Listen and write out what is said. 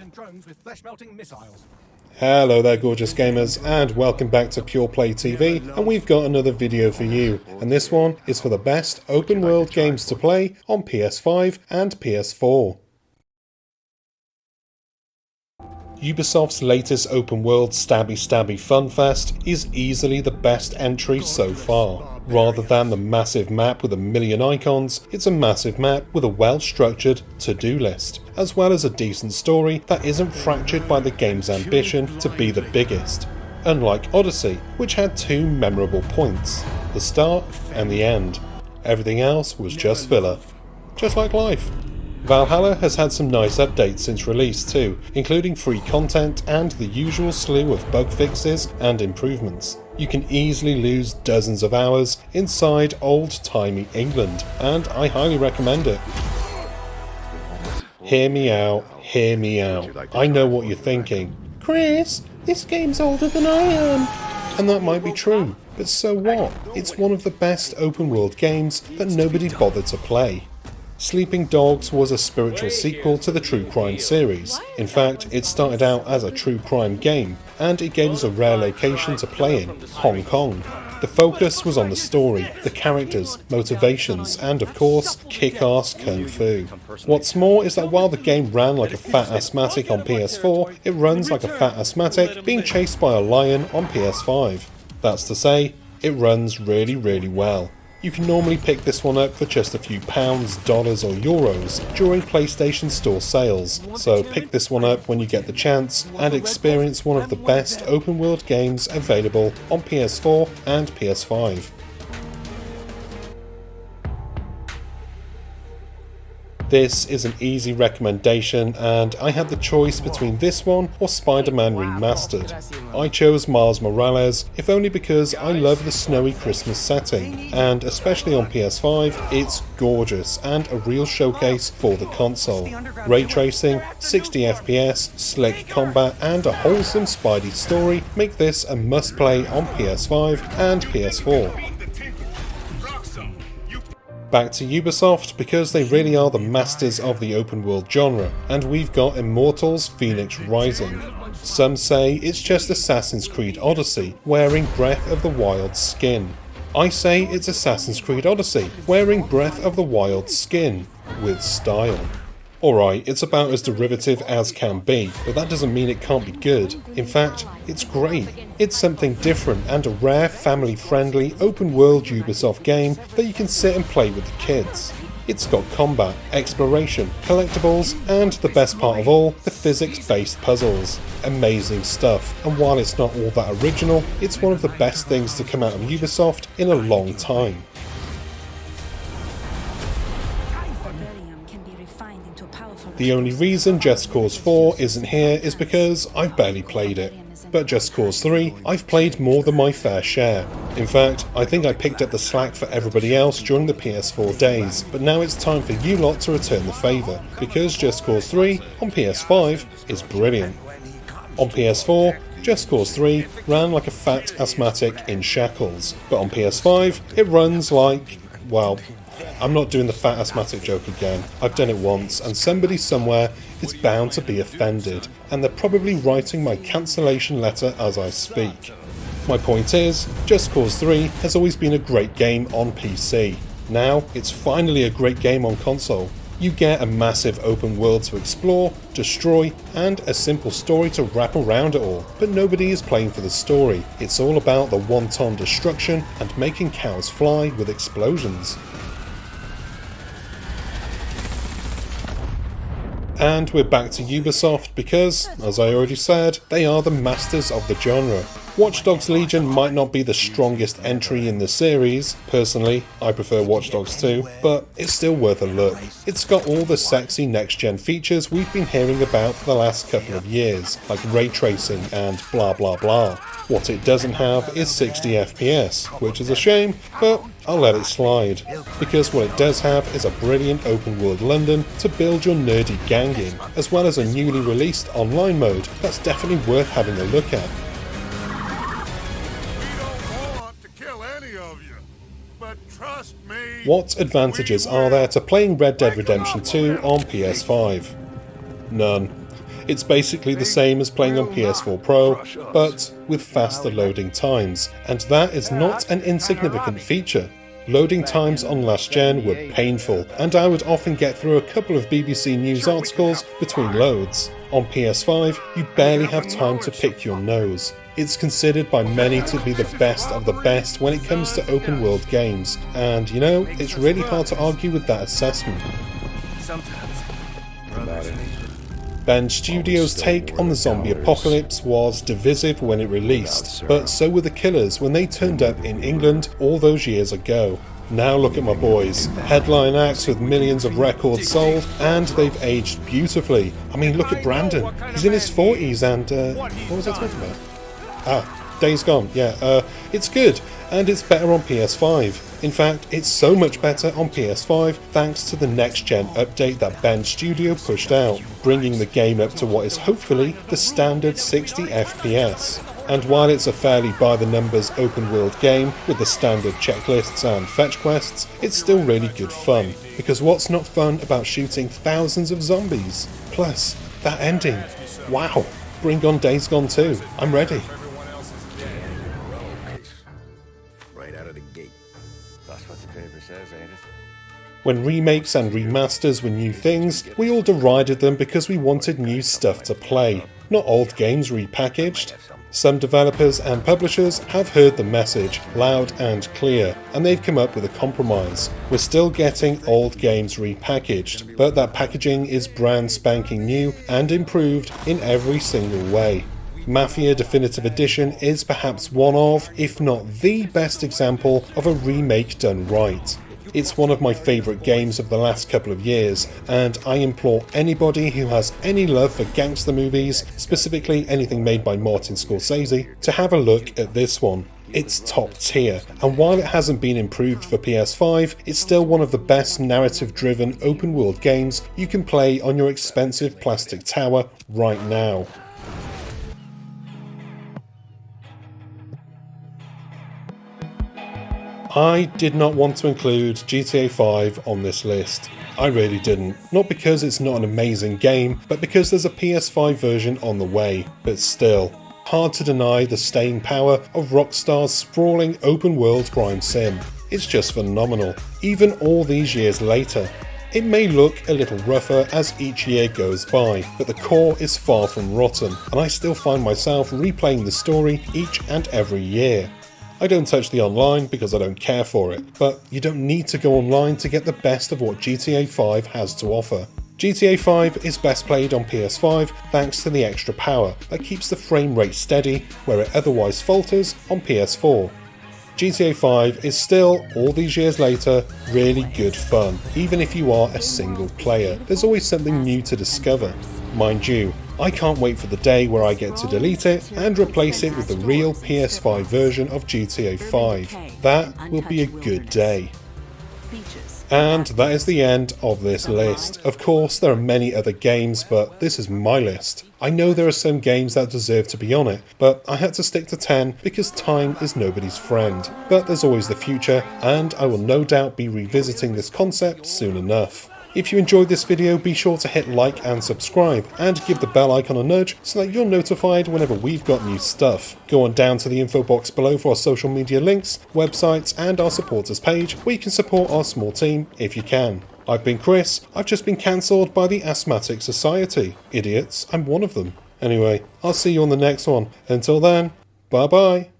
Titan drones with flesh-melting missiles. Hello there gorgeous gamers, and welcome back to Pure Play TV, and we've got another video for you, and this one is for the best open world games to play on PS5 and PS4. Ubisoft's latest open world stabby funfest is easily the best entry so far. Rather than the massive map with a million icons, it's a massive map with a well-structured to-do list, as well as a decent story that isn't fractured by the game's ambition to be the biggest. Unlike Odyssey, which had two memorable points, the start and the end. Everything else was just filler. Just like life. Valhalla has had some nice updates since release too, including free content and the usual slew of bug fixes and improvements. You can easily lose dozens of hours inside old-timey England, and I highly recommend it. Hear me out, hear me out. I know what you're thinking. Chris, this game's older than I am. And that might be true, but so what? It's one of the best open world games that nobody bothered to play. Sleeping Dogs was a spiritual sequel to the true crime series. In fact, it started out as a true crime game, and it gave us a rare location to play in, Hong Kong. The focus was on the story, the characters, motivations, and of course, kick-ass kung fu. What's more is that while the game ran like a fat asthmatic on PS4, it runs like a fat asthmatic being chased by a lion on PS5. That's to say, it runs really well. You can normally pick this one up for just a few pounds, dollars or euros during PlayStation Store sales, so pick this one up when you get the chance and experience one of the best open world games available on PS4 and PS5. This is an easy recommendation, and I had the choice between this one or Spider-Man Remastered. I chose Miles Morales, if only because I love the snowy Christmas setting, and especially on PS5, it's gorgeous and a real showcase for the console. Ray tracing, 60 FPS, slick combat, and a wholesome Spidey story make this a must-play on PS5 and PS4. Back to Ubisoft, because they really are the masters of the open world genre, and we've got Immortals Fenyx Rising. Some say it's just Assassin's Creed Odyssey wearing Breath of the Wild skin. I say it's Assassin's Creed Odyssey wearing Breath of the Wild skin, with style. Alright, it's about as derivative as can be, but that doesn't mean it can't be good. In fact, it's great. It's something different and a rare family-friendly open-world Ubisoft game that you can sit and play with the kids. It's got combat, exploration, collectibles, and the best part of all, the physics-based puzzles. Amazing stuff, and while it's not all that original, it's one of the best things to come out of Ubisoft in a long time. The only reason Just Cause 4 isn't here is because I've barely played it. But Just Cause 3, I've played more than my fair share. In fact, I think I picked up the slack for everybody else during the PS4 days, but now it's time for you lot to return the favour, because Just Cause 3 on PS5 is brilliant. On PS4, Just Cause 3 ran like a fat asthmatic in shackles, but on PS5 it runs like, well, I'm not doing the fat asthmatic joke again. I've done it once, and somebody somewhere is bound to be offended, and they're probably writing my cancellation letter as I speak. My point is, Just Cause 3 has always been a great game on PC. Now, it's finally a great game on console. You get a massive open world to explore, destroy, and a simple story to wrap around it all. But nobody is playing for the story. It's all about the wanton destruction and making cows fly with explosions. And we're back to Ubisoft because, as I already said, they are the masters of the genre. Watch Dogs Legion might not be the strongest entry in the series. Personally, I prefer Watch Dogs 2, but it's still worth a look. It's got all the sexy next-gen features we've been hearing about for the last couple of years, like ray tracing and blah blah blah. What it doesn't have is 60 FPS, which is a shame, but I'll let it slide. Because what it does have is a brilliant open world London to build your nerdy gang in, as well as a newly released online mode that's definitely worth having a look at. What advantages are there to playing Red Dead Redemption 2 on PS5? None. It's basically the same as playing on PS4 Pro, but with faster loading times, and that is not an insignificant feature. Loading times on last gen were painful, and I would often get through a couple of BBC News articles between loads. On PS5, you barely have time to pick your nose. It's considered by many to be the best of the best when it comes to open world games, and you know, it's really hard to argue with that assessment. Bend Studios' take on the zombie apocalypse was divisive when it released, but so were the Killers when they turned up in England all those years ago. Now look at my boys, headline acts with millions of records sold, and they've aged beautifully. I mean, look at Brandon, he's in his 40s and, what was I talking about? Days Gone, yeah, it's good, and it's better on PS5. In fact, it's so much better on PS5 thanks to the next-gen update that Bend Studio pushed out, bringing the game up to what is hopefully the standard 60 FPS. And while it's a fairly by-the-numbers open-world game with the standard checklists and fetch quests, it's still really good fun, because what's not fun about shooting thousands of zombies? Plus, that ending. Wow, bring on Days Gone 2, I'm ready. Right out of the gate. That's what the paper says, ain't it? When remakes and remasters were new things, we all derided them because we wanted new stuff to play, not old games repackaged. Some developers and publishers have heard the message loud and clear, and they've come up with a compromise. We're still getting old games repackaged, but that packaging is brand spanking new and improved in every single way. Mafia Definitive Edition is perhaps one of, if not the best example of a remake done right. It's one of my favourite games of the last couple of years, and I implore anybody who has any love for gangster movies, specifically anything made by Martin Scorsese, to have a look at this one. It's top tier, and while it hasn't been improved for PS5, it's still one of the best narrative-driven open-world games you can play on your expensive plastic tower right now. I did not want to include GTA 5 on this list. I really didn't. Not because it's not an amazing game, but because there's a PS5 version on the way. But still, hard to deny the staying power of Rockstar's sprawling open-world crime sim. It's just phenomenal, even all these years later. It may look a little rougher as each year goes by, but the core is far from rotten, and I still find myself replaying the story each and every year. I don't touch the online because I don't care for it, but you don't need to go online to get the best of what GTA 5 has to offer. GTA 5 is best played on PS5 thanks to the extra power that keeps the frame rate steady where it otherwise falters on PS4. GTA 5 is still, all these years later, really good fun, even if you are a single player. There's always something new to discover. Mind you, I can't wait for the day where I get to delete it and replace it with the real PS5 version of GTA 5. That will be a good day. And that is the end of this list. Of course, there are many other games, but this is my list. I know there are some games that deserve to be on it, but I had to stick to 10 because time is nobody's friend. But there's always the future, and I will no doubt be revisiting this concept soon enough. If you enjoyed this video, be sure to hit like and subscribe, and give the bell icon a nudge so that you're notified whenever we've got new stuff. Go on down to the info box below for our social media links, websites and our supporters page where you can support our small team if you can. I've been Chris, I've just been cancelled by the Asthmatic Society. Idiots, I'm one of them. Anyway, I'll see you on the next one. Until then, bye bye.